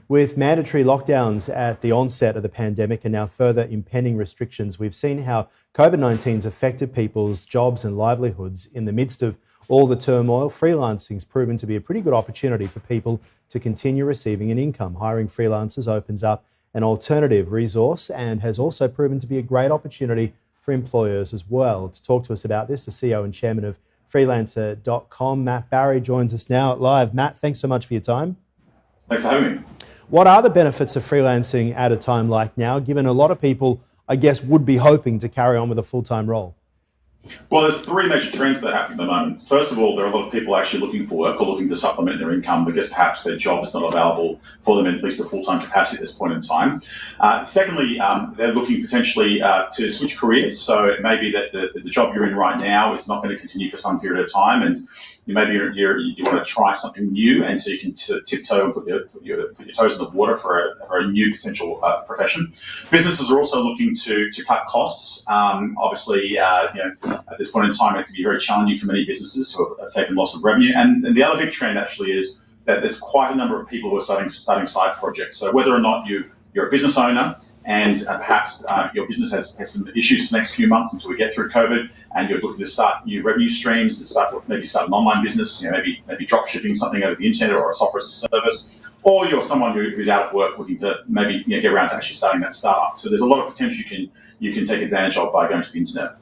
With mandatory lockdowns at the onset of the pandemic and now further impending restrictions, we've seen how COVID-19 has affected people's jobs and livelihoods. In the midst of all the turmoil, freelancing's proven to be a pretty good opportunity for people to continue receiving an income. Hiring freelancers opens up an alternative resource and has also proven to be a great opportunity for employers as well. To talk to us about this, the CEO and chairman of Freelancer.com, Matt Barrie, joins us now live. Matt, thanks so much for your time. Thanks for having me. What are the benefits of freelancing at a time like now, given a lot of people, I guess, would be hoping to carry on with a full-time role? Well, there's three major trends that are happening at the moment. First of all, there are a lot of people actually looking for work or looking to supplement their income because perhaps their job is not available for them in at least a full-time capacity at this point in time. Secondly, they're looking potentially to switch careers. So it may be that the job you're in right now is not going to continue for some period of time, and you want to try something new, and so you can tiptoe and put your toes in the water for a new potential profession. Businesses are also looking to cut costs. Obviously, at this point in time, it can be very challenging for many businesses who have taken loss of revenue. And the other big trend actually is that there's quite a number of people who are starting side projects. So whether or not you're a business owner and perhaps your business has some issues for the next few months until we get through COVID, and you're looking to start new revenue streams and maybe start an online business, maybe drop shipping something over the internet or a software as a service, or you're someone who's out of work looking to maybe get around to actually starting that startup. So there's a lot of potential you can take advantage of by going to the internet.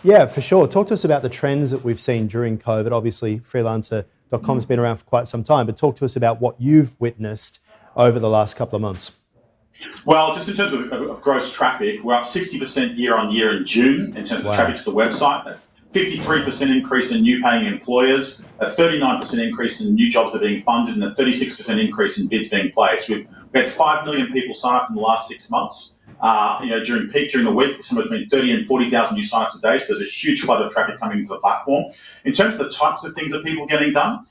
Yeah, for sure. Talk to us about the trends that we've seen during COVID. Obviously, Freelancer.com has been around for quite some time, but talk to us about what you've witnessed over the last couple of months. Well, just in terms of gross traffic, we're up 60% year on year in June in terms of traffic to the website, a 53% increase in new paying employers, a 39% increase in new jobs that are being funded, and a 36% increase in bids being placed. We had 5 million people sign up in the last 6 months. During the week, somewhere between 30 and 40,000 new signups a day. So there's a huge flood of traffic coming into the platform. In terms of the types of things that people are getting done,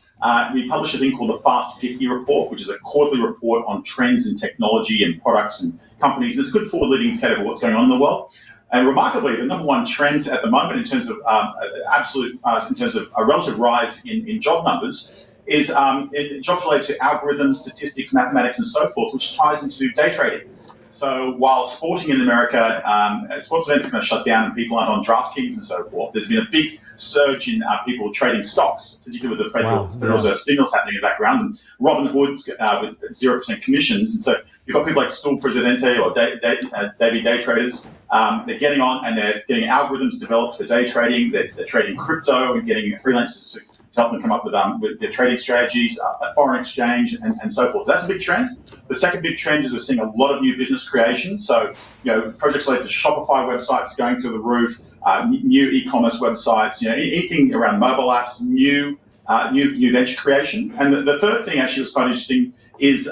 we publish a thing called the Fast 50 report, which is a quarterly report on trends in technology and products and companies. It's a good forward-leading indicator of what's going on in the world. And remarkably, the number one trend at the moment in terms of a relative rise in job numbers is jobs related to algorithms, statistics, mathematics, and so forth, which ties into day trading. So while sporting in America, sports events are going to shut down and people aren't on DraftKings and so forth, there's been a big surge in people trading stocks, particularly with the Federal Reserve stimulus happening in the background, and Robinhood's with 0% commissions. And so you've got people like Stool Presidente or Davey day traders. They're getting on and they're getting algorithms developed for day trading. They're trading crypto and getting freelancers to help them come up with their trading strategies, foreign exchange, and so forth. So that's a big trend. The second big trend is we're seeing a lot of new business creations. So, projects related to Shopify websites going through the roof, new e-commerce websites, anything around mobile apps, new venture creation. And the third thing actually was quite interesting is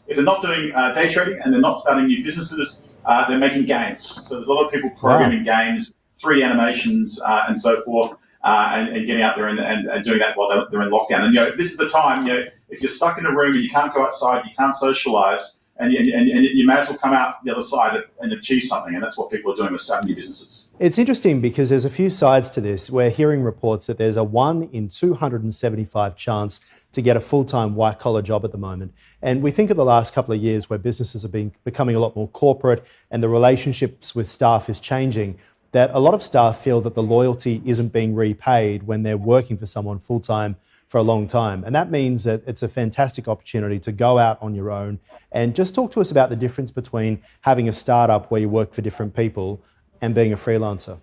if they're not doing day trading and they're not starting new businesses, they're making games. So there's a lot of people programming games, 3D animations, and so forth. And getting out there and doing that while they're in lockdown. And this is the time. If you're stuck in a room and you can't go outside, you can't socialise, and you may as well come out the other side and achieve something. And that's what people are doing with starting new businesses. It's interesting because there's a few sides to this. We're hearing reports that there's a 1 in 275 chance to get a full-time white-collar job at the moment. And we think of the last couple of years where businesses have been becoming a lot more corporate and the relationships with staff is changing, that a lot of staff feel that the loyalty isn't being repaid when they're working for someone full-time for a long time. And that means that it's a fantastic opportunity to go out on your own. And just talk to us about the difference between having a startup where you work for different people and being a freelancer.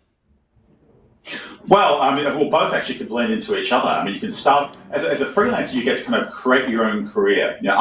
Well, both actually can blend into each other. You can start as a freelancer. You get to kind of create your own career. You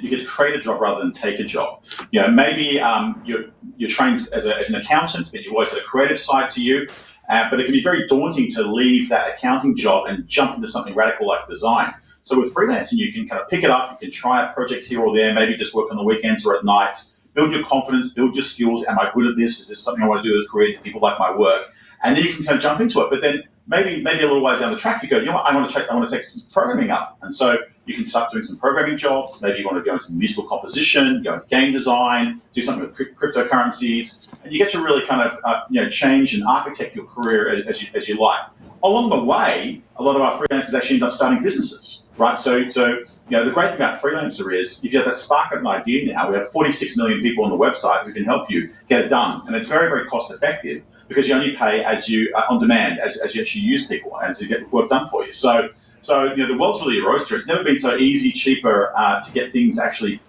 get to create a job rather than take a job. Maybe you're trained as an accountant, but you always had a creative side to you. But it can be very daunting to leave that accounting job and jump into something radical like design. So with freelancing, you can kind of pick it up. You can try a project here or there. Maybe just work on the weekends or at nights. Build your confidence. Build your skills. Am I good at this? Is this something I want to do as a career? Do people like my work? And then you can kind of jump into it. But then maybe a little way down the track, you go, I want to take some programming up. And so you can start doing some programming jobs. Maybe you want to go into musical composition, go into game design, do something with cryptocurrencies. And you get to really kind of change and architect your career as you like. along the way, a lot of our freelancers actually end up starting businesses, right? So the great thing about Freelancer is if you have that spark of an idea now, we have 46 million people on the website who can help you get it done. And it's very, very cost effective because you only pay as you on demand, as you actually use people and to get work done for you. So the world's really your oyster. It's never been so easy, cheaper to get things actually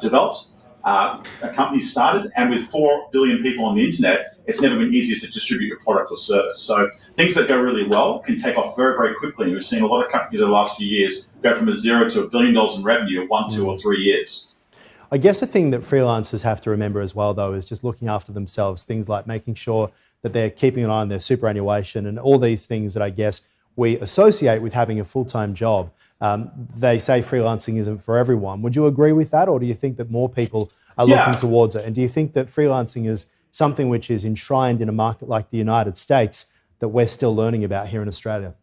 developed. A company started, and with 4 billion people on the internet, it's never been easier to distribute your product or service. So things that go really well can take off very, very quickly. And we've seen a lot of companies over the last few years go from a $0 to $1 billion in revenue in 1, 2, or 3 years. I guess the thing that freelancers have to remember as well, though, is just looking after themselves. Things like making sure that they're keeping an eye on their superannuation and all these things that I guess we associate with having a full-time job. They say freelancing isn't for everyone. Would you agree with that, or do you think that more people are looking towards it? And do you think that freelancing is something which is enshrined in a market like the United States that we're still learning about here in Australia?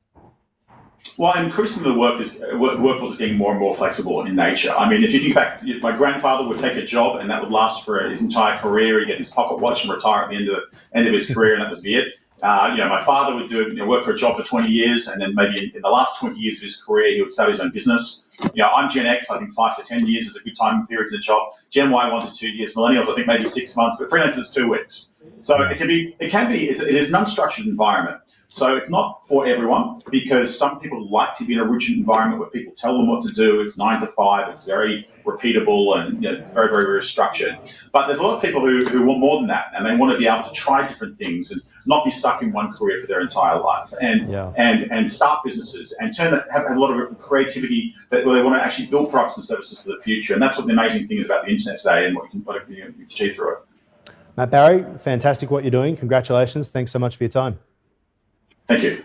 Well, increasingly the workforce is getting more and more flexible in nature. I mean, if you think back, my grandfather would take a job and that would last for his entire career. He'd get his pocket watch and retire at the end of his career, and that was it. My father would work for a job for 20 years, and then maybe in the last 20 years of his career, he would start his own business. I'm Gen X. I think 5 to 10 years is a good time period for the job. Gen Y, 1 to 2 years. Millennials, I think maybe 6 months. But freelancers, it's 2 weeks. So it is an unstructured environment. So it's not for everyone because some people like to be in a rigid environment where people tell them what to do. It's 9 to 5. It's very repeatable and very, very, very structured. But there's a lot of people who want more than that, and they want to be able to try different things and not be stuck in one career for their entire life, and start businesses and have a lot of creativity where they want to actually build products and services for the future. And that's what the amazing thing is about the internet today and what you can achieve through it. Matt Barrie, fantastic what you're doing. Congratulations. Thanks so much for your time. Thank you.